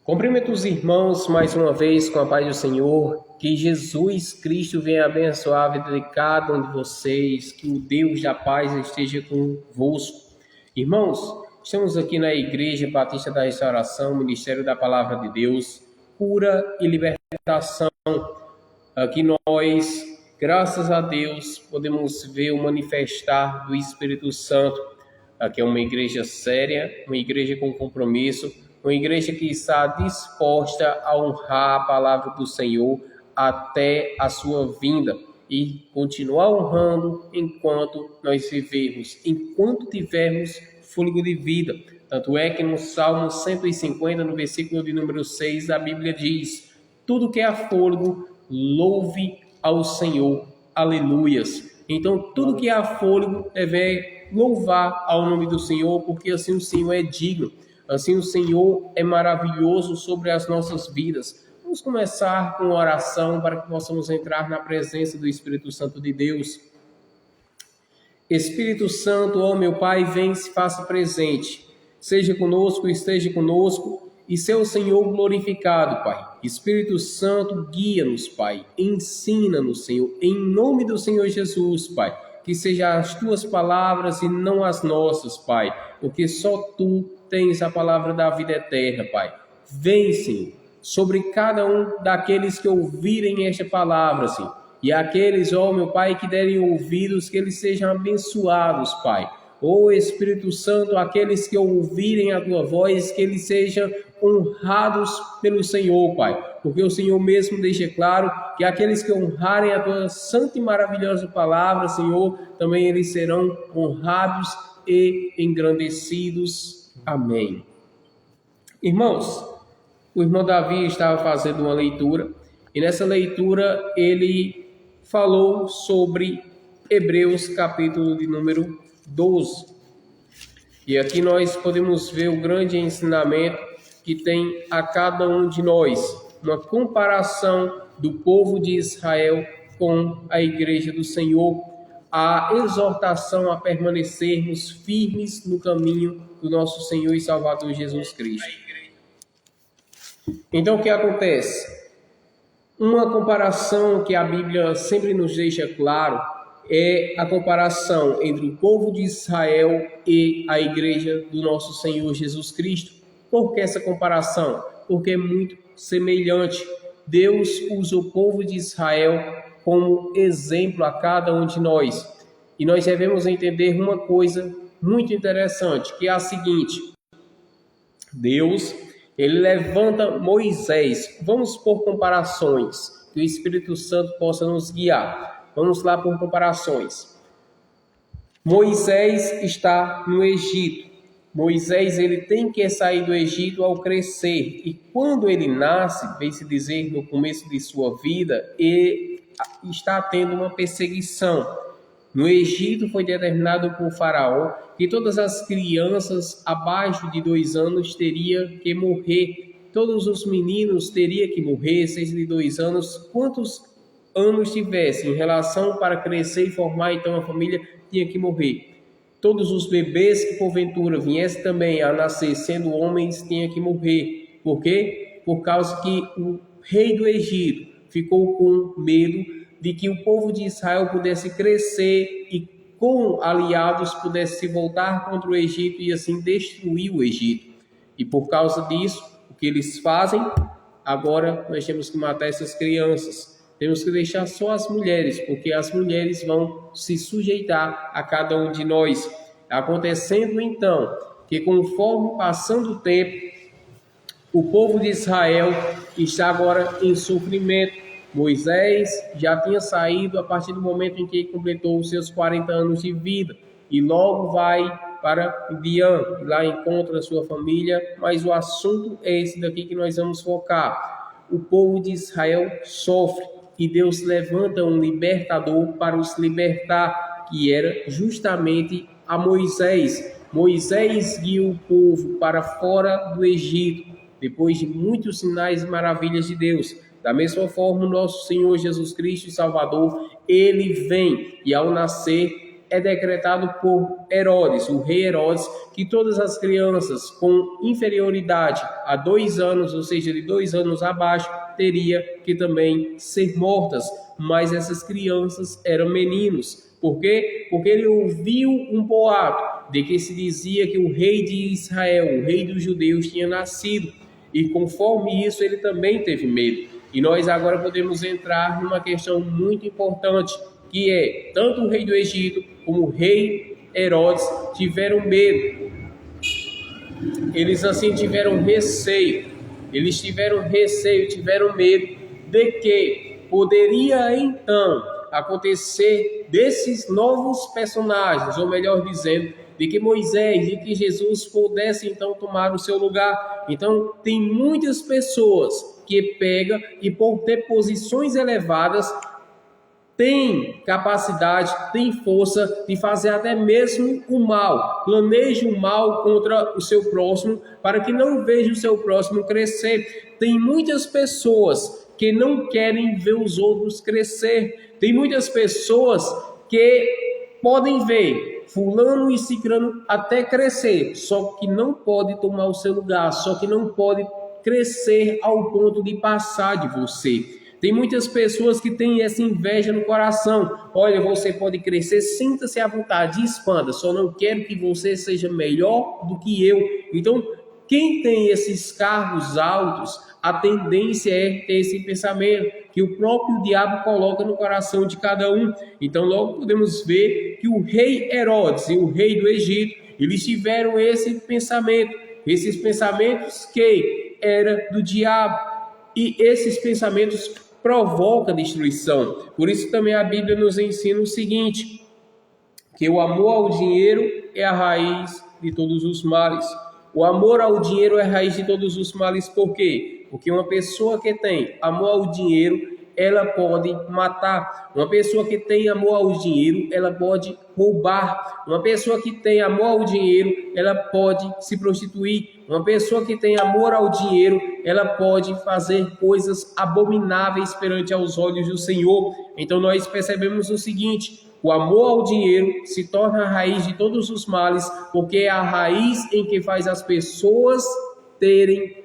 Cumprimento os irmãos mais uma vez com a paz do Senhor, que Jesus Cristo venha abençoar a vida de cada um de vocês, que o Deus da paz esteja convosco. Irmãos, estamos aqui na Igreja Batista da Restauração, Ministério da Palavra de Deus, cura e libertação. Aqui nós, graças a Deus, podemos ver o manifestar do Espírito Santo. Aqui é uma igreja séria, uma igreja com compromisso, uma igreja que está disposta a honrar a palavra do Senhor até a sua vinda e continuar honrando enquanto nós vivermos, enquanto tivermos fôlego de vida. Tanto é que no Salmo 150, no versículo de número 6, a Bíblia diz: tudo que é fôlego, louve ao Senhor. Aleluias. Então, tudo que é fôlego deve louvar ao nome do Senhor, porque assim o Senhor é digno. Assim o Senhor é maravilhoso sobre as nossas vidas. Vamos começar com oração para que possamos entrar na presença do Espírito Santo de Deus. Espírito Santo, ó meu Pai, vem e se faça presente. Seja conosco, esteja conosco e seja o Senhor glorificado, Pai. Espírito Santo, guia-nos, Pai. Ensina-nos, Senhor, em nome do Senhor Jesus, Pai. Que sejam as tuas palavras e não as nossas, Pai, porque só tu tens a palavra da vida eterna, Pai. Vem, Senhor, sobre cada um daqueles que ouvirem esta palavra, Senhor. E aqueles, ó meu Pai, que derem ouvidos, que eles sejam abençoados, Pai. Ó Espírito Santo, aqueles que ouvirem a tua voz, que eles sejam honrados pelo Senhor, Pai. Porque o Senhor mesmo deixa claro que aqueles que honrarem a tua santa e maravilhosa palavra, Senhor, também eles serão honrados e engrandecidos. Amém. Irmãos, o irmão Davi estava fazendo uma leitura e nessa leitura ele falou sobre Hebreus capítulo de número 12. E aqui nós podemos ver o grande ensinamento que tem a cada um de nós, uma comparação do povo de Israel com a igreja do Senhor, a exortação a permanecermos firmes no caminho do nosso Senhor e Salvador Jesus Cristo. Então o que acontece? Uma comparação que a Bíblia sempre nos deixa claro é a comparação entre o povo de Israel e a igreja do nosso Senhor Jesus Cristo. Por que essa comparação? Porque é muito semelhante. Deus usa o povo de Israel como exemplo a cada um de nós. E nós devemos entender uma coisa muito interessante, que é a seguinte: Deus, ele levanta Moisés. Vamos por comparações, que o Espírito Santo possa nos guiar. Vamos lá por comparações. Moisés está no Egito. Moisés, ele tem que sair do Egito ao crescer. E quando ele nasce, vem-se dizer, no começo de sua vida, ele está tendo uma perseguição. No Egito foi determinado por Faraó que todas as crianças abaixo de 2 anos teriam que morrer. Todos os meninos teriam que morrer, 6 de 2 anos, quantos anos tivessem em relação para crescer e formar então a família, tinha que morrer. Todos os bebês que porventura viessem também a nascer sendo homens, tinham que morrer. Por quê? Por causa que o rei do Egito ficou com medo de que o povo de Israel pudesse crescer e com aliados pudesse se voltar contra o Egito e assim destruir o Egito. E por causa disso, o que eles fazem? Agora nós temos que matar essas crianças. Temos que deixar só as mulheres, porque as mulheres vão se sujeitar a cada um de nós. Acontecendo então que conforme passando o tempo, o povo de Israel está agora em sofrimento. Moisés já tinha saído a partir do momento em que completou os seus 40 anos de vida e logo vai para Midian, lá encontra a sua família, mas o assunto é esse daqui que nós vamos focar. O povo de Israel sofre e Deus levanta um libertador para os libertar, que era justamente a Moisés. Moisés guia o povo para fora do Egito, depois de muitos sinais e maravilhas de Deus. Da mesma forma, o nosso Senhor Jesus Cristo e Salvador, ele vem e ao nascer, é decretado por Herodes, o rei Herodes, que todas as crianças com inferioridade a 2 anos, ou seja, de 2 anos abaixo, teria que também ser mortas. Mas essas crianças eram meninos. Por quê? Porque ele ouviu um boato de que se dizia que o rei de Israel, o rei dos judeus, tinha nascido. E conforme isso, ele também teve medo. E nós agora podemos entrar numa questão muito importante, que é, tanto o rei do Egito como o rei Herodes tiveram medo. Eles assim tiveram receio. Eles tiveram receio, tiveram medo de que poderia então acontecer desses novos personagens, ou melhor dizendo, de que Moisés e que Jesus pudessem então tomar o seu lugar. Então, tem muitas pessoas que pegam e por ter posições elevadas, tem capacidade, tem força de fazer até mesmo o mal, planeja o mal contra o seu próximo, para que não veja o seu próximo crescer. Tem muitas pessoas que não querem ver os outros crescer. Tem muitas pessoas que podem ver fulano e ciclano até crescer, só que não pode tomar o seu lugar, só que não pode crescer ao ponto de passar de você. Tem muitas pessoas que têm essa inveja no coração. Olha, você pode crescer, sinta-se à vontade, expanda, só não quero que você seja melhor do que eu. Então, quem tem esses cargos altos, a tendência é ter esse pensamento que o próprio diabo coloca no coração de cada um. Então, logo podemos ver que o rei Herodes e o rei do Egito, eles tiveram esse pensamento, esses pensamentos que era do diabo. E esses pensamentos provocam destruição. Por isso também a Bíblia nos ensina o seguinte, que o amor ao dinheiro é a raiz de todos os males. O amor ao dinheiro é a raiz de todos os males. Por quê? Porque uma pessoa que tem amor ao dinheiro, ela pode matar. Uma pessoa que tem amor ao dinheiro, ela pode roubar. Uma pessoa que tem amor ao dinheiro, ela pode se prostituir. Uma pessoa que tem amor ao dinheiro, ela pode fazer coisas abomináveis perante aos olhos do Senhor. Então nós percebemos o seguinte: o amor ao dinheiro se torna a raiz de todos os males, porque é a raiz em que faz as pessoas terem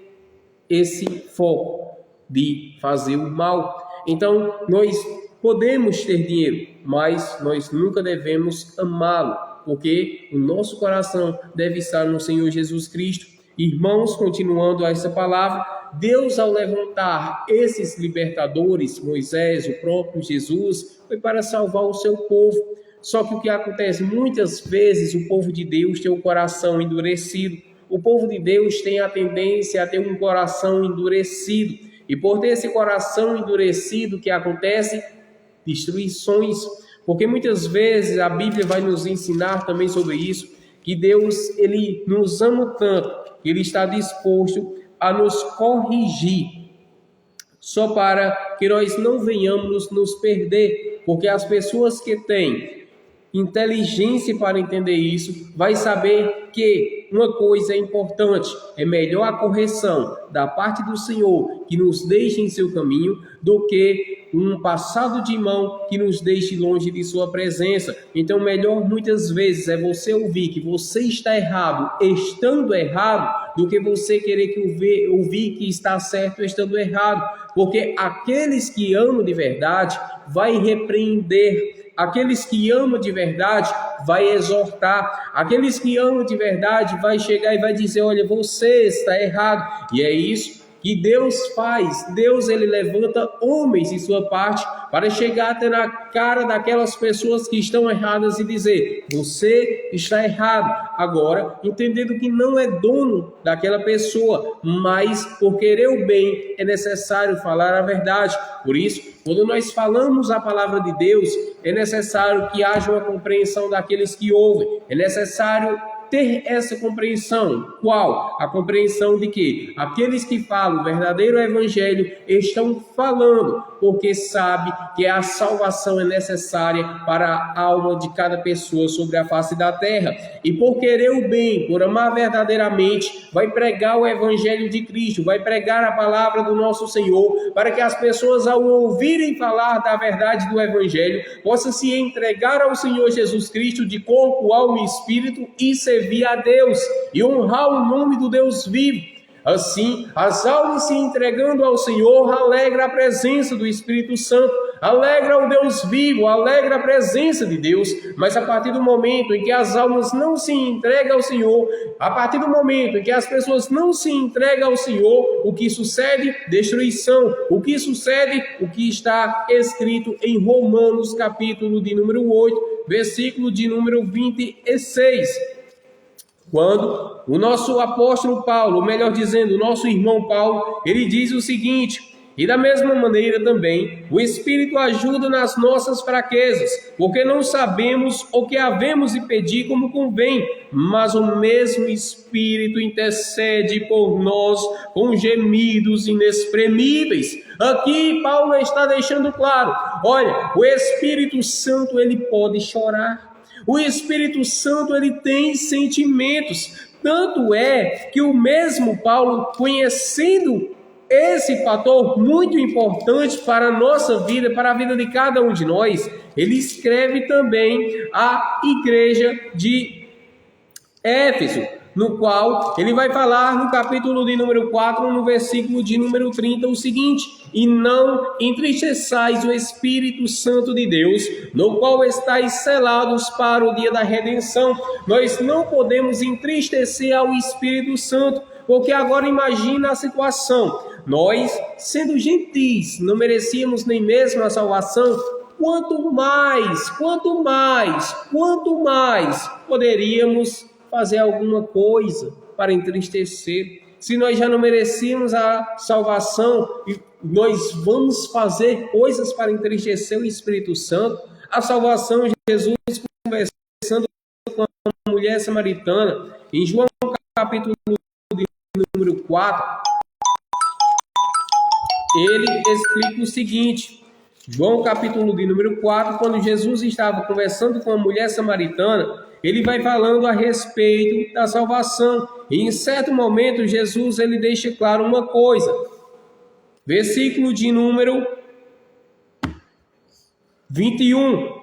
esse foco de fazer o mal. Então, nós podemos ter dinheiro, mas nós nunca devemos amá-lo, porque o nosso coração deve estar no Senhor Jesus Cristo. Irmãos, continuando essa palavra, Deus, ao levantar esses libertadores, Moisés, o próprio Jesus, foi para salvar o seu povo. Só que o que acontece? Muitas vezes o povo de Deus tem o coração endurecido. O povo de Deus tem a tendência a ter um coração endurecido. E por ter esse coração endurecido, o que acontece? Destruições. Porque muitas vezes a Bíblia vai nos ensinar também sobre isso, que Deus, Ele nos ama tanto, que Ele está disposto a nos corrigir, só para que nós não venhamos nos perder. Porque as pessoas que têm inteligência para entender isso, vai saber que uma coisa é importante, é melhor a correção da parte do Senhor que nos deixe em seu caminho, do que um passado de mão que nos deixe longe de sua presença. Então melhor muitas vezes é você ouvir que você está errado, estando errado, do que você querer ouvir que está certo, estando errado. Porque aqueles que amam de verdade vai repreender, aqueles que amam de verdade vai exortar, aqueles que amam de verdade vai chegar e vai dizer: olha, você está errado. E é isso que Deus faz. Deus, ele levanta homens em sua parte para chegar até na cara daquelas pessoas que estão erradas e dizer: você está errado. Agora, entendendo que não é dono daquela pessoa, mas por querer o bem é necessário falar a verdade. Por isso, quando nós falamos a palavra de Deus, é necessário que haja uma compreensão daqueles que ouvem. É necessário ter essa compreensão. Qual? A compreensão de que aqueles que falam o verdadeiro evangelho estão falando porque sabe que a salvação é necessária para a alma de cada pessoa sobre a face da terra. E por querer o bem, por amar verdadeiramente, vai pregar o evangelho de Cristo, vai pregar a palavra do nosso Senhor, para que as pessoas, ao ouvirem falar da verdade do evangelho, possam se entregar ao Senhor Jesus Cristo de corpo, alma e espírito e servir a Deus e honrar o nome do Deus vivo. Assim, as almas se entregando ao Senhor alegra a presença do Espírito Santo, alegra o Deus vivo, alegra a presença de Deus. Mas a partir do momento em que as almas não se entregam ao Senhor, a partir do momento em que as pessoas não se entregam ao Senhor, o que sucede? Destruição. O que sucede? O que está escrito em Romanos, capítulo de número 8, versículo de número 26. Quando o nosso apóstolo Paulo, ou melhor dizendo, o nosso irmão Paulo, ele diz o seguinte: e da mesma maneira também, o Espírito ajuda nas nossas fraquezas, porque não sabemos o que havemos de pedir como convém, mas o mesmo Espírito intercede por nós com gemidos inexprimíveis. Aqui Paulo está deixando claro, olha, o Espírito Santo, ele pode chorar. O Espírito Santo, ele tem sentimentos. Tanto é que o mesmo Paulo, conhecendo esse fator muito importante para a nossa vida, para a vida de cada um de nós, ele escreve também à igreja de Éfeso, no qual ele vai falar no capítulo de número 4, no versículo de número 30, o seguinte: e não entristeçais o Espírito Santo de Deus, no qual estáis selados para o dia da redenção. Nós não podemos entristecer ao Espírito Santo, porque agora imagina a situação. Nós, sendo gentis, não merecíamos nem mesmo a salvação. Quanto mais poderíamos fazer alguma coisa para entristecer? Se nós já não merecíamos a salvação, nós vamos fazer coisas para entristecer o Espírito Santo. A salvação, Jesus conversando com a mulher samaritana, em João capítulo de número 4, ele explica o seguinte: João capítulo de número 4, quando Jesus estava conversando com a mulher samaritana, ele vai falando a respeito da salvação. E em certo momento, Jesus, ele deixa claro uma coisa. Versículo de número 21.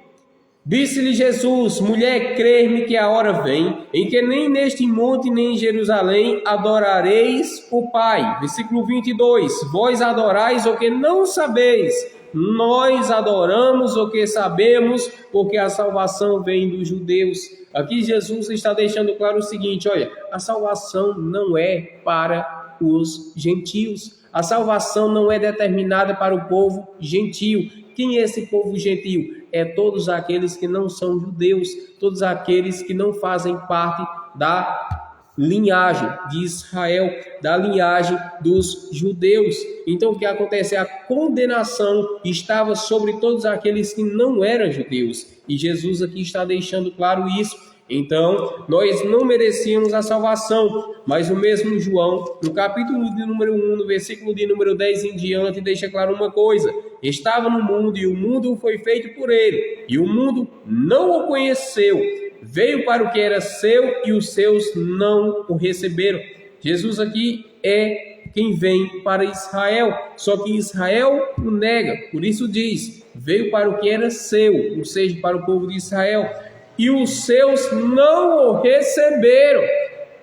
Disse-lhe Jesus: mulher, crê-me que a hora vem, em que nem neste monte nem em Jerusalém adorareis o Pai. Versículo 22. Vós adorais o que não sabeis, nós adoramos o que sabemos, porque a salvação vem dos judeus. Aqui Jesus está deixando claro o seguinte: olha, a salvação não é para os gentios. A salvação não é determinada para o povo gentil. Quem é esse povo gentil? É todos aqueles que não são judeus, todos aqueles que não fazem parte da linhagem de Israel, da linhagem dos judeus. Então o que acontece? A condenação estava sobre todos aqueles que não eram judeus. E Jesus aqui está deixando claro isso. Então, nós não merecíamos a salvação, mas o mesmo João, no capítulo de número 1, no versículo de número 10 em diante, deixa claro uma coisa: estava no mundo e o mundo foi feito por ele, e o mundo não o conheceu. Veio para o que era seu e os seus não o receberam. Jesus aqui é quem vem para Israel, só que Israel o nega. Por isso diz: veio para o que era seu, ou seja, para o povo de Israel, e os seus não o receberam.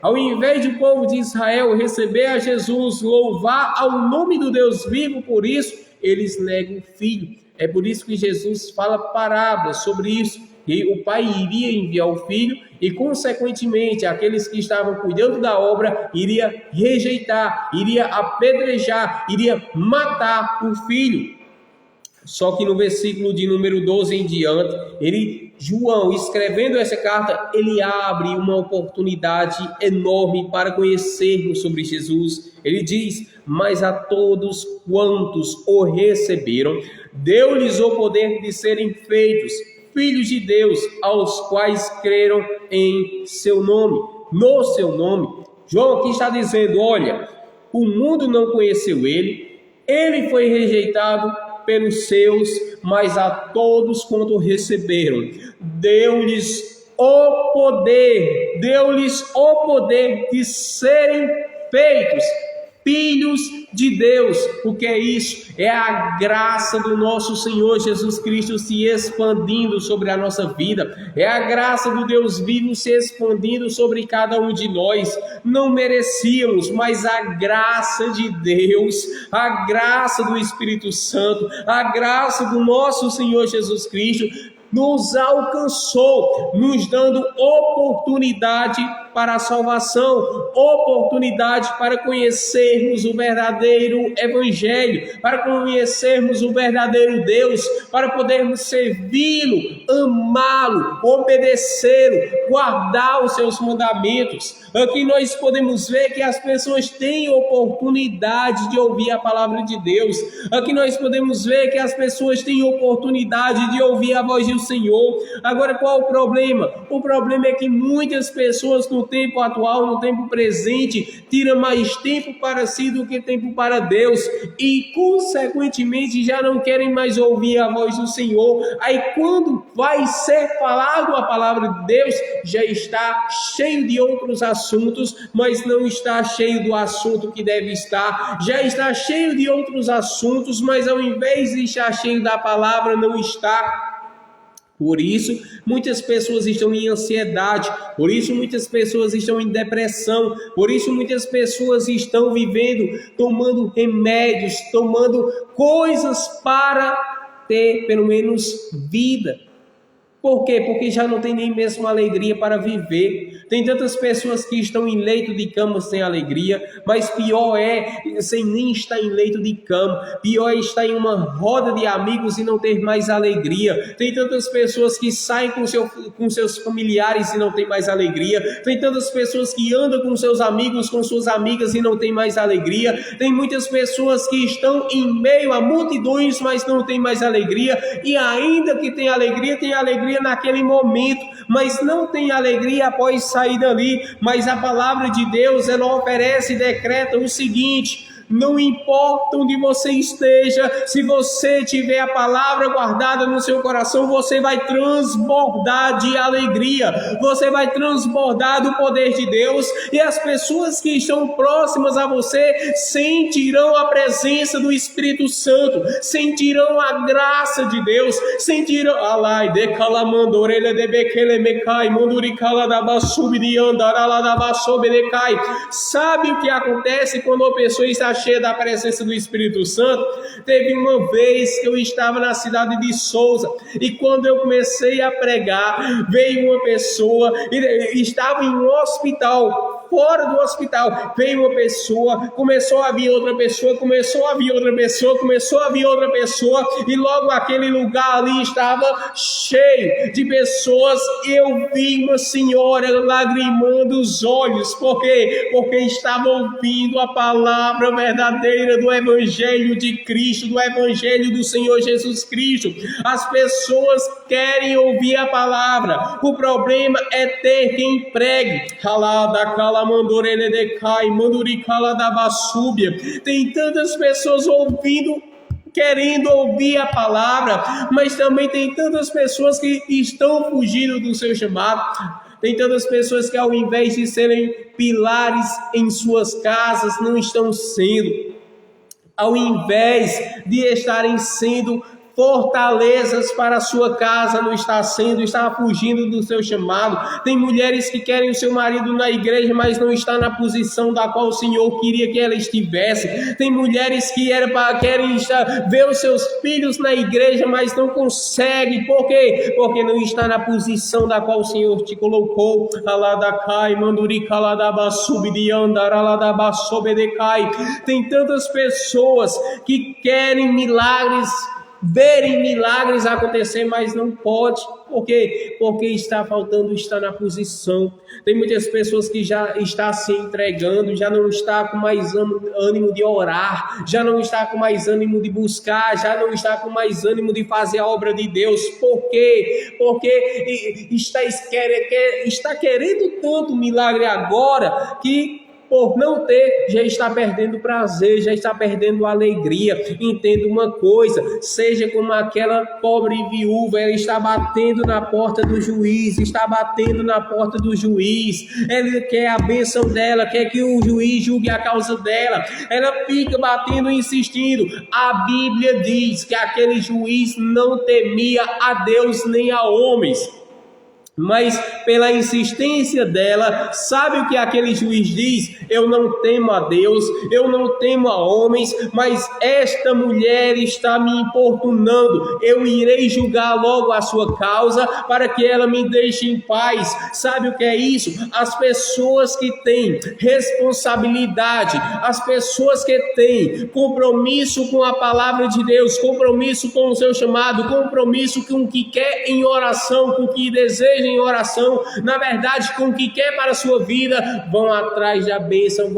Ao invés de o povo de Israel receber a Jesus, louvar ao nome do Deus vivo, por isso eles negam o Filho. É por isso que Jesus fala parábolas sobre isso, que o Pai iria enviar o Filho e, consequentemente, aqueles que estavam cuidando da obra iria rejeitar, iria apedrejar, iria matar o Filho. Só que no versículo de número 12 em diante, João, escrevendo essa carta, ele abre uma oportunidade enorme para conhecermos sobre Jesus. Ele diz: mas a todos quantos o receberam, deu-lhes o poder de serem feitos filhos de Deus, aos quais creram em seu nome. no seu nome. João aqui está dizendo, olha, o mundo não conheceu ele foi rejeitado pelos seus, mas a todos quanto receberam, deu-lhes o poder de serem feitos filhos de Deus. O que é isso? É a graça do nosso Senhor Jesus Cristo se expandindo sobre a nossa vida. É a graça do Deus vivo se expandindo sobre cada um de nós. Não merecíamos, mas a graça de Deus, a graça do Espírito Santo, a graça do nosso Senhor Jesus Cristo nos alcançou, nos dando oportunidade para a salvação, oportunidade para conhecermos o verdadeiro Evangelho, para conhecermos o verdadeiro Deus, para podermos servi-lo, amá-lo, obedecê-lo, guardar os seus mandamentos. Aqui nós podemos ver que as pessoas têm oportunidade de ouvir a palavra de Deus. Aqui nós podemos ver que as pessoas têm oportunidade de ouvir a voz do Senhor. Agora, qual o problema? O problema é que muitas pessoas no tempo atual, no tempo presente, tiram mais tempo para si do que tempo para Deus e, consequentemente, já não querem mais ouvir a voz do Senhor. Aí, quando vai ser falado a palavra de Deus, já está cheio de outros assuntos, mas não está cheio do assunto que deve estar. Já está cheio de outros assuntos, mas ao invés de estar cheio da palavra, não está. Por isso, muitas pessoas estão em ansiedade, por isso muitas pessoas estão em depressão, por isso muitas pessoas estão vivendo, tomando remédios, tomando coisas para ter pelo menos vida. Por quê? Porque já não tem nem mesmo alegria para viver. Tem tantas pessoas que estão em leito de cama sem alegria, mas pior é sem nem estar em leito de cama. Pior é estar em uma roda de amigos e não ter mais alegria. Tem tantas pessoas que saem com seus familiares e não tem mais alegria. Tem tantas pessoas que andam com seus amigos, com suas amigas e não tem mais alegria. Tem muitas pessoas que estão em meio a multidões, mas não tem mais alegria. E ainda que tem alegria naquele momento, mas não tem alegria após sair dali. Mas a palavra de Deus, ela oferece e decreta o seguinte: não importa onde você esteja, se você tiver a palavra guardada no seu coração, você vai transbordar de alegria, você vai transbordar do poder de Deus, e as pessoas que estão próximas a você sentirão a presença do Espírito Santo, sentirão a graça de Deus, sentirão sabe o que acontece quando a pessoa está cheia da presença do Espírito Santo? Teve uma vez que eu estava na cidade de Souza, e quando eu comecei a pregar, veio uma pessoa, estava em um hospital, fora do hospital, veio uma pessoa, começou a vir outra pessoa, começou a vir outra pessoa, começou a vir outra pessoa, e logo aquele lugar ali estava cheio de pessoas. Eu vi uma senhora lagrimando os olhos, por quê? Porque estava ouvindo a palavra verdadeira do Evangelho de Cristo, do Evangelho do Senhor Jesus Cristo. As pessoas querem ouvir a palavra, o problema é ter quem pregue. Tem tantas pessoas ouvindo, querendo ouvir a palavra, mas também tem tantas pessoas que estão fugindo do seu chamado. Tem tantas pessoas que, ao invés de serem pilares em suas casas, não estão sendo. Ao invés de estarem sendo fortalezas para a sua casa, não está sendo, está fugindo do seu chamado. Tem mulheres que querem o seu marido na igreja, mas não está na posição da qual o Senhor queria que ela estivesse. Tem mulheres que querem ver os seus filhos na igreja, mas não conseguem. Por quê? Porque não está na posição da qual o Senhor te colocou. Tem tantas pessoas que querem milagres verem milagres acontecer, mas não pode. Por quê? Porque está faltando estar na posição. Tem muitas pessoas que já estão se entregando, já não está com mais ânimo de orar, já não está com mais ânimo de buscar, já não está com mais ânimo de fazer a obra de Deus. Por quê? Porque está querendo tanto milagre agora que por não ter, já está perdendo prazer, já está perdendo alegria. Entenda uma coisa, seja como aquela pobre viúva, ela está batendo na porta do juiz, ela quer a bênção dela, quer que o juiz julgue a causa dela, ela fica batendo e insistindo. A Bíblia diz que aquele juiz não temia a Deus nem a homens. Mas pela insistência dela, sabe o que aquele juiz diz? Eu não temo a Deus, eu não temo a homens, mas esta mulher está me importunando. Eu irei julgar logo a sua causa para que ela me deixe em paz. Sabe o que é isso? As pessoas que têm responsabilidade, as pessoas que têm compromisso com a palavra de Deus, compromisso com o seu chamado, compromisso com o que quer em oração, com o que deseja em oração, na verdade, com o que quer para a sua vida, vão atrás da bênção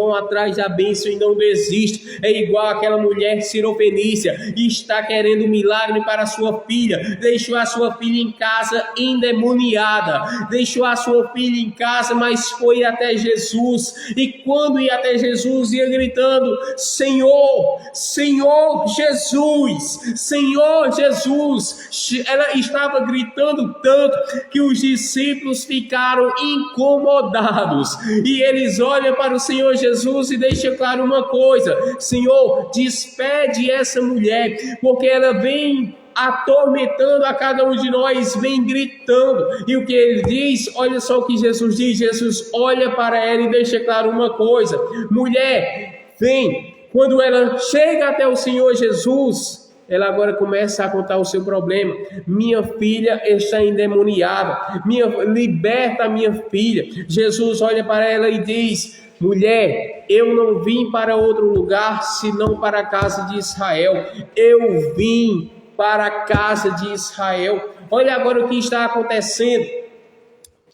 e não desiste. É igual aquela mulher sirofenícia, está querendo um milagre para a sua filha, deixou a sua filha em casa endemoniada, deixou a sua filha em casa, mas foi até Jesus, e quando ia até Jesus, ia gritando: Senhor, Senhor Jesus, Senhor Jesus. Ela estava gritando tanto que os discípulos ficaram incomodados, e eles olham para o Senhor Jesus e deixam claro uma coisa: Senhor, despede essa mulher, porque ela vem atormentando a cada um de nós, vem gritando. E o que ele diz? Olha só o que Jesus diz. Jesus olha para ela e deixa claro uma coisa: mulher, vem. Quando ela chega até o Senhor Jesus, ela agora começa a contar o seu problema. Minha filha está endemoniada, liberta a minha filha. Jesus olha para ela e diz: mulher, eu não vim para outro lugar senão para a casa de Israel. Eu vim para a casa de Israel. Olha agora o que está acontecendo.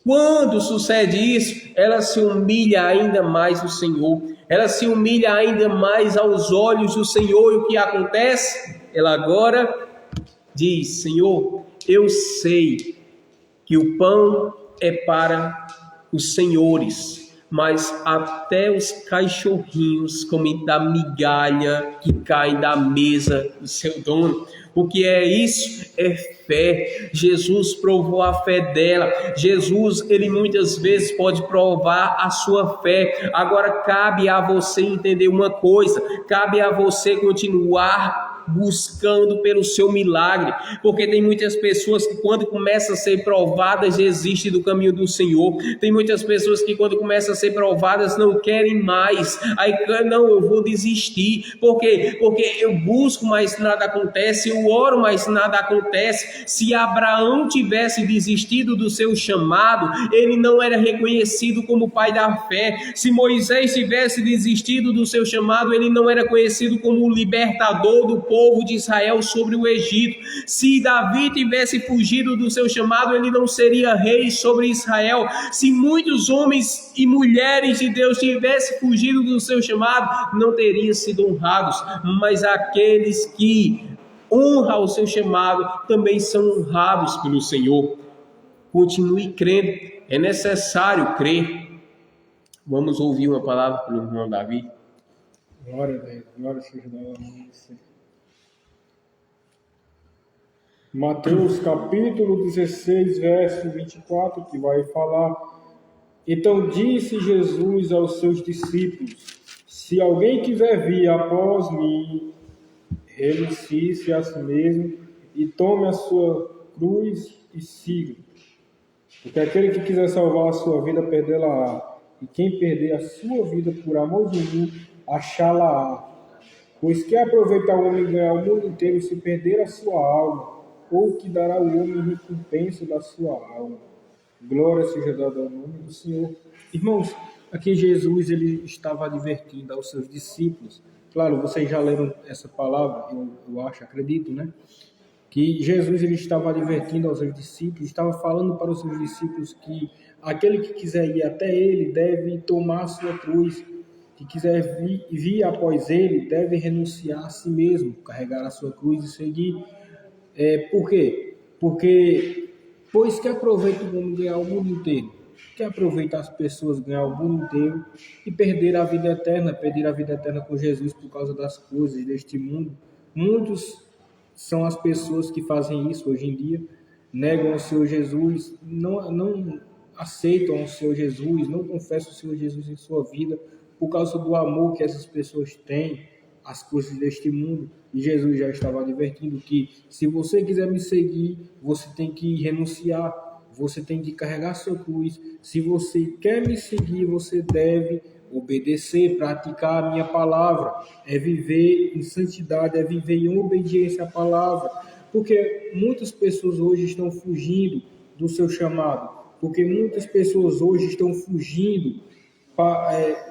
Quando sucede isso, ela se humilha ainda mais ao Senhor. Ela se humilha ainda mais aos olhos do Senhor. E o que acontece? Ela agora diz: Senhor, eu sei que o pão é para os senhores, mas até os cachorrinhos comem da migalha que cai da mesa do seu dono. O que é isso? É fé. Jesus provou a fé dela. Jesus, ele muitas vezes pode provar a sua fé. Agora cabe a você entender uma coisa, cabe a você continuar buscando pelo seu milagre, porque tem muitas pessoas que quando começam a ser provadas desistem do caminho do Senhor. Tem muitas pessoas que quando começam a ser provadas não querem mais, aí não, eu vou desistir. Por quê? Porque eu busco, mas nada acontece, eu oro, mas nada acontece. Se Abraão tivesse desistido do seu chamado, ele não era reconhecido como pai da fé. Se Moisés tivesse desistido do seu chamado, ele não era conhecido como o libertador do povo de Israel sobre o Egito. Se Davi tivesse fugido do seu chamado, ele não seria rei sobre Israel. Se muitos homens e mulheres de Deus tivessem fugido do seu chamado, não teriam sido honrados. Mas aqueles que honram o seu chamado também são honrados pelo Senhor. Continue crendo, é necessário crer. Vamos ouvir uma palavra pelo irmão Davi. Glória a Deus, glória seja dada ao nome do Senhor. Mateus capítulo 16, verso 24, que vai falar: então disse Jesus aos seus discípulos: se alguém quiser vir após mim, renuncie-se a si mesmo e tome a sua cruz e siga. Porque aquele que quiser salvar a sua vida, perdê-la-á, e quem perder a sua vida por amor de mim, achá-la-á. Pois que aproveita o homem ganhar o mundo inteiro se perder a sua alma, ou que dará o homem recompensa da sua alma? Glória seja dada ao nome do Senhor. Irmãos, aqui Jesus ele estava advertindo aos seus discípulos. Claro, vocês já leram essa palavra, eu acho, acredito, né? que Jesus ele estava advertindo aos seus discípulos, estava falando para os seus discípulos que aquele que quiser ir até ele deve tomar a sua cruz, que quiser vir após ele deve renunciar a si mesmo, carregar a sua cruz e seguir. Por quê? Porque, pois que aproveita o mundo ganhar o mundo inteiro, que aproveita as pessoas ganhar o mundo inteiro e perder a vida eterna com Jesus por causa das coisas deste mundo. Muitos são as pessoas que fazem isso hoje em dia, negam o Senhor Jesus, não aceitam o Senhor Jesus, não confessam o Senhor Jesus em sua vida, por causa do amor que essas pessoas têm às coisas deste mundo. E Jesus já estava advertindo que se você quiser me seguir, você tem que renunciar, você tem que carregar sua cruz. Se você quer me seguir, você deve obedecer, praticar a minha palavra, é viver em santidade, é viver em obediência à palavra, porque muitas pessoas hoje estão fugindo do seu chamado, porque muitas pessoas hoje estão fugindo,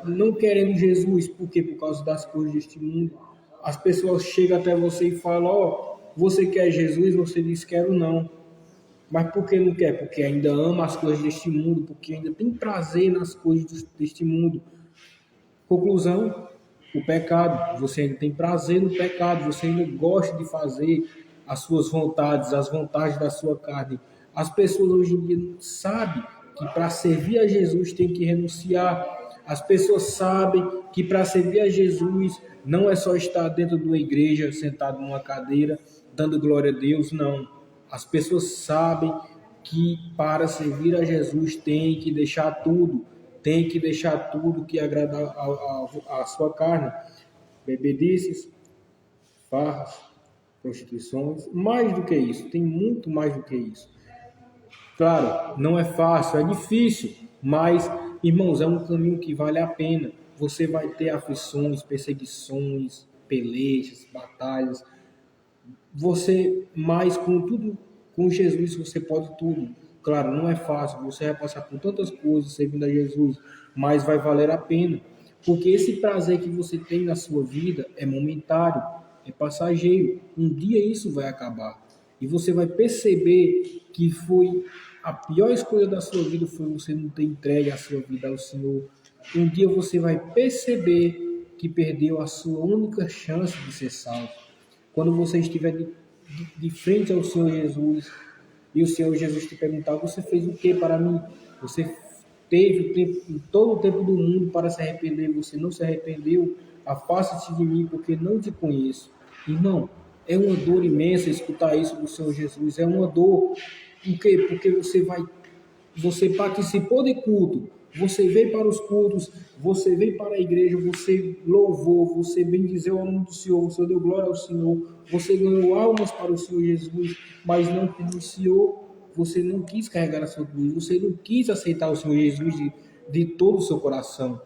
não querendo Jesus, porque por causa das coisas deste mundo. As pessoas chegam até você e falam, você quer Jesus? Você diz, quero não. Mas por que não quer? Porque ainda ama as coisas deste mundo, porque ainda tem prazer nas coisas deste mundo. Conclusão, o pecado. Você ainda tem prazer no pecado, você ainda gosta de fazer as suas vontades, as vontades da sua carne. As pessoas hoje em dia sabem que para servir a Jesus tem que renunciar. As pessoas sabem que para servir a Jesus não é só estar dentro de uma igreja, sentado numa cadeira, dando glória a Deus, não. As pessoas sabem que para servir a Jesus tem que deixar tudo que agrada a sua carne. Bebedices, farras, prostituições, mais do que isso, tem muito mais do que isso. Claro, não é fácil, é difícil, mas, irmãos, é um caminho que vale a pena. Você vai ter aflições, perseguições, pelejas, batalhas. Mas com Jesus você pode tudo. Claro, não é fácil, você vai passar por tantas coisas servindo a Jesus, mas vai valer a pena. Porque esse prazer que você tem na sua vida é momentário, é passageiro. Um dia isso vai acabar. E você vai perceber que foi a pior escolha da sua vida foi você não ter entregue a sua vida ao Senhor. Um dia você vai perceber que perdeu a sua única chance de ser salvo. Quando você estiver de frente ao Senhor Jesus e o Senhor Jesus te perguntar, você fez o que para mim? Você teve todo o tempo do mundo para se arrepender, você não se arrependeu, afasta-te de mim porque não te conheço. Irmão, é uma dor imensa escutar isso do Senhor Jesus, é uma dor. Por quê? Porque você participou de culto, você veio para os cultos, você veio para a igreja, você louvou, você bendizeu o nome do Senhor, você deu glória ao Senhor, você ganhou almas para o Senhor Jesus, mas não renunciou, você não quis carregar a sua cruz, você não quis aceitar o Senhor Jesus de todo o seu coração.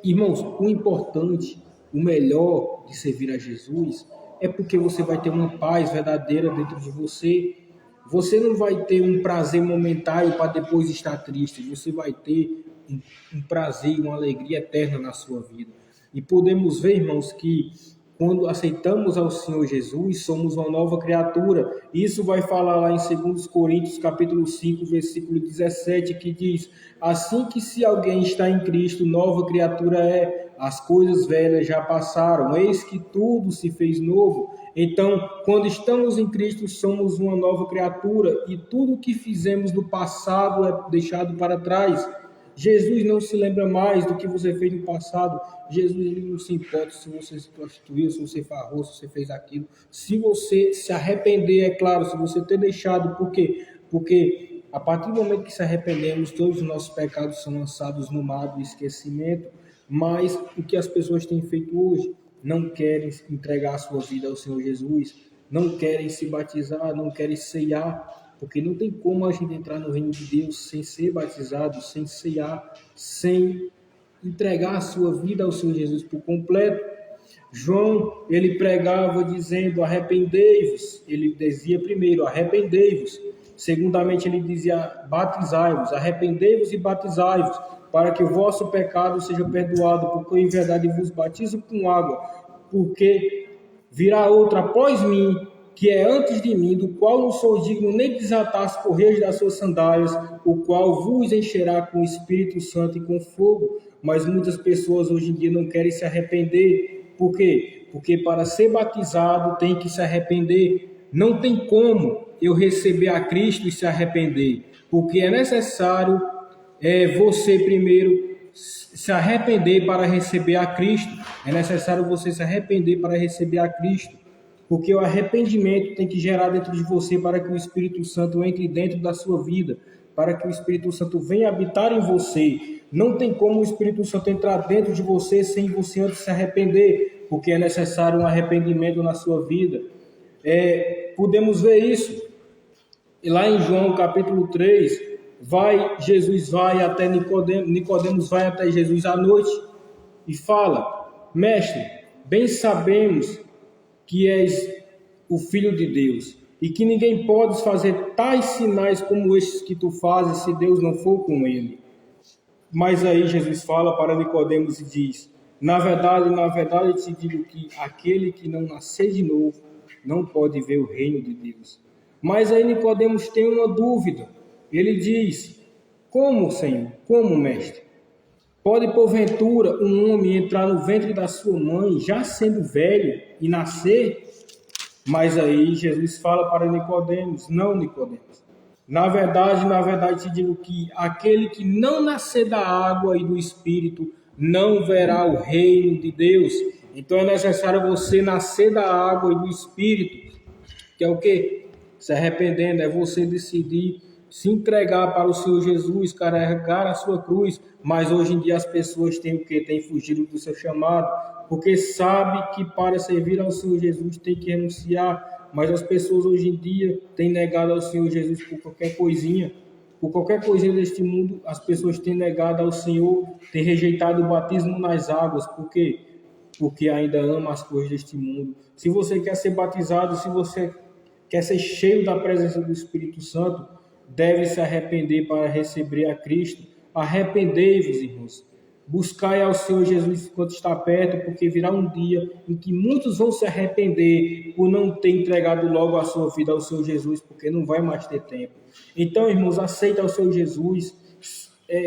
Irmãos, o importante, o melhor de servir a Jesus é porque você vai ter uma paz verdadeira dentro de você. Você não vai ter um prazer momentário para depois estar triste. Você vai ter um prazer, uma alegria eterna na sua vida. E podemos ver, irmãos, que quando aceitamos ao Senhor Jesus, somos uma nova criatura. Isso vai falar lá em 2 Coríntios, capítulo 5, versículo 17, que diz: assim que se alguém está em Cristo, nova criatura é. As coisas velhas já passaram, eis que tudo se fez novo. Então, quando estamos em Cristo, somos uma nova criatura e tudo que fizemos no passado é deixado para trás. Jesus não se lembra mais do que você fez no passado. Jesus ele não se importa se você se prostituiu, se você farrou, se você fez aquilo. Se você se arrepender, é claro, se você ter deixado, por quê? Porque a partir do momento que se arrependemos, todos os nossos pecados são lançados no mar do esquecimento. Mas o que as pessoas têm feito hoje? Não querem entregar a sua vida ao Senhor Jesus, não querem se batizar, não querem ceiar, porque não tem como a gente entrar no reino de Deus sem ser batizado, sem ceiar, sem entregar a sua vida ao Senhor Jesus por completo. João, ele pregava dizendo, arrependei-vos. Ele dizia primeiro, arrependei-vos. Segundamente, ele dizia, batizai-vos, arrependei-vos e batizai-vos, para que o vosso pecado seja perdoado, porque eu em verdade vos batizo com água, porque virá outra após mim, que é antes de mim, do qual não sou digno nem de desatar as correias das suas sandálias, o qual vos encherá com o Espírito Santo e com fogo. Mas muitas pessoas hoje em dia não querem se arrepender. Por quê? Porque para ser batizado tem que se arrepender. Não tem como eu receber a Cristo e se arrepender, porque é necessário você primeiro se arrepender para receber a Cristo. É necessário você se arrepender para receber a Cristo, porque o arrependimento tem que gerar dentro de você para que o Espírito Santo entre dentro da sua vida, para que o Espírito Santo venha habitar em você. Não tem como o Espírito Santo entrar dentro de você sem você antes se arrepender, porque é necessário um arrependimento na sua vida. Podemos ver isso lá em João capítulo 3, Jesus vai até Nicodemos vai até Jesus à noite e fala: Mestre, bem sabemos que és o Filho de Deus e que ninguém pode fazer tais sinais como estes que tu fazes se Deus não for com ele. Mas aí Jesus fala para Nicodemos e diz: na verdade, eu te digo que aquele que não nascer de novo não pode ver o reino de Deus. Mas aí Nicodemos tem uma dúvida. Ele diz: como, Senhor? Como, mestre? Pode porventura um homem entrar no ventre da sua mãe já sendo velho e nascer? Mas aí Jesus fala para Nicodemos: não, Nicodemos. Na verdade, te digo que aquele que não nascer da água e do Espírito não verá o reino de Deus. Então é necessário você nascer da água e do Espírito, que é o quê? Se arrependendo, é você decidir se entregar para o Senhor Jesus, carregar a sua cruz. Mas hoje em dia as pessoas têm o quê? Têm fugido do seu chamado, porque sabe que para servir ao Senhor Jesus tem que renunciar. Mas as pessoas hoje em dia têm negado ao Senhor Jesus por qualquer coisinha. Por qualquer coisinha deste mundo, as pessoas têm negado ao Senhor, têm rejeitado o batismo nas águas. Por quê? Porque ainda ama as coisas deste mundo. Se você quer ser batizado, se você quer ser cheio da presença do Espírito Santo, deve se arrepender para receber a Cristo. Arrependei-vos, irmãos. Buscai ao Senhor Jesus enquanto está perto, porque virá um dia em que muitos vão se arrepender por não ter entregado logo a sua vida ao Senhor Jesus, porque não vai mais ter tempo. Então, irmãos, aceita o Senhor Jesus,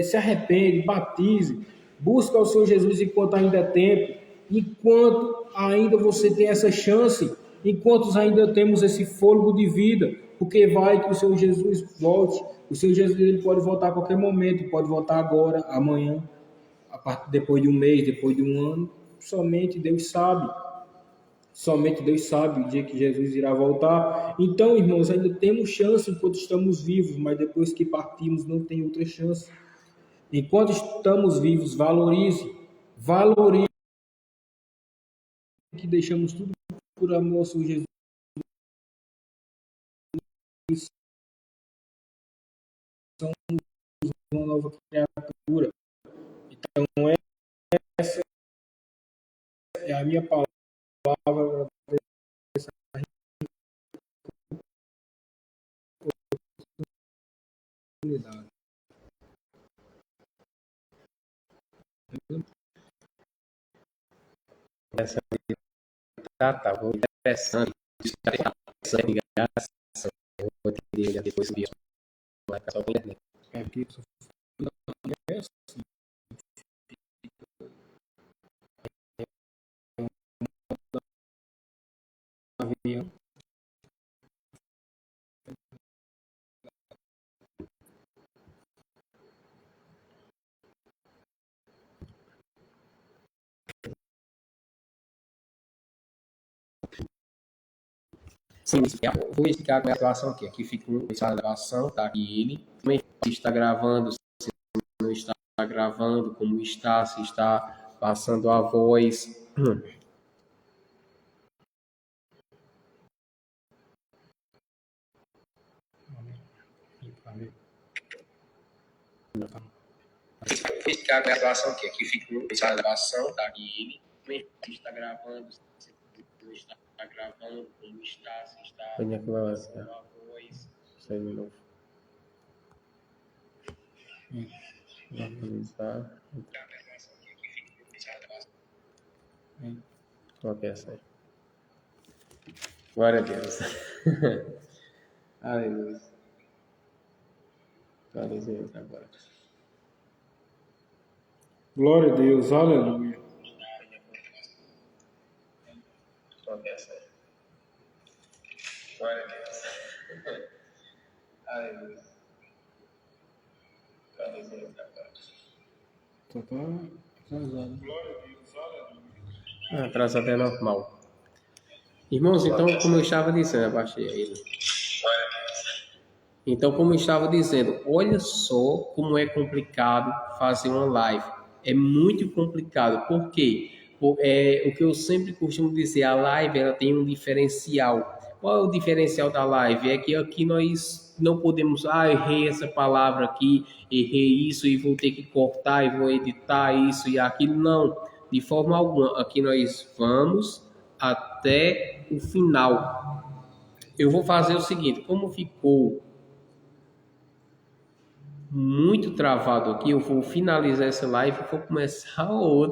se arrepende, batize, busca o Senhor Jesus enquanto ainda é tempo, enquanto ainda você tem essa chance, enquanto ainda temos esse fôlego de vida, porque vai que o Senhor Jesus volte. O Senhor Jesus ele pode voltar a qualquer momento, pode voltar agora, amanhã, depois de um mês, depois de um ano. Somente Deus sabe. Somente Deus sabe o dia que Jesus irá voltar. Então, irmãos, ainda temos chance enquanto estamos vivos, mas depois que partimos não tem outra chance. Enquanto estamos vivos, valorize que deixamos tudo por amor ao Senhor Jesus. Somos uma nova criatura. Então, essa é a minha palavra. Essa tá bom, interessante. Interessante, graças. Eu vou entender depois do vídeo. Vai ficar só com internet. É porque avião. Sim, vou explicar com a gravação aqui. Aqui fica a gravação, tá aqui ele. Também se está gravando, se não está gravando, como está, se está passando a voz. Vou explicar com a gravação aqui. Aqui fica a gravação, tá aqui ele. Também se está gravando, se não está gravando, como está, se está passando a voz. Isso aí de novo. Atualizar. Ok, essa aí. Glória a Deus. Aleluia. Glória a Deus agora. Glória a Deus, aleluia. Glória a Deus. Aleluia. Glória a Deus agora. Tá atrasado. Atrasado é normal. Irmãos, então, como eu estava dizendo, abaixei ele. Então, como eu estava dizendo, olha só como é complicado fazer uma live. É muito complicado. Por quê? O que eu sempre costumo dizer, a live ela tem um diferencial. Qual é o diferencial da live? É que aqui nós não podemos, errei essa palavra aqui, errei isso e vou ter que cortar e vou editar isso e aquilo. Não, de forma alguma. Aqui nós vamos até o final. Eu vou fazer o seguinte, como ficou muito travado aqui, eu vou finalizar essa live e vou começar outra.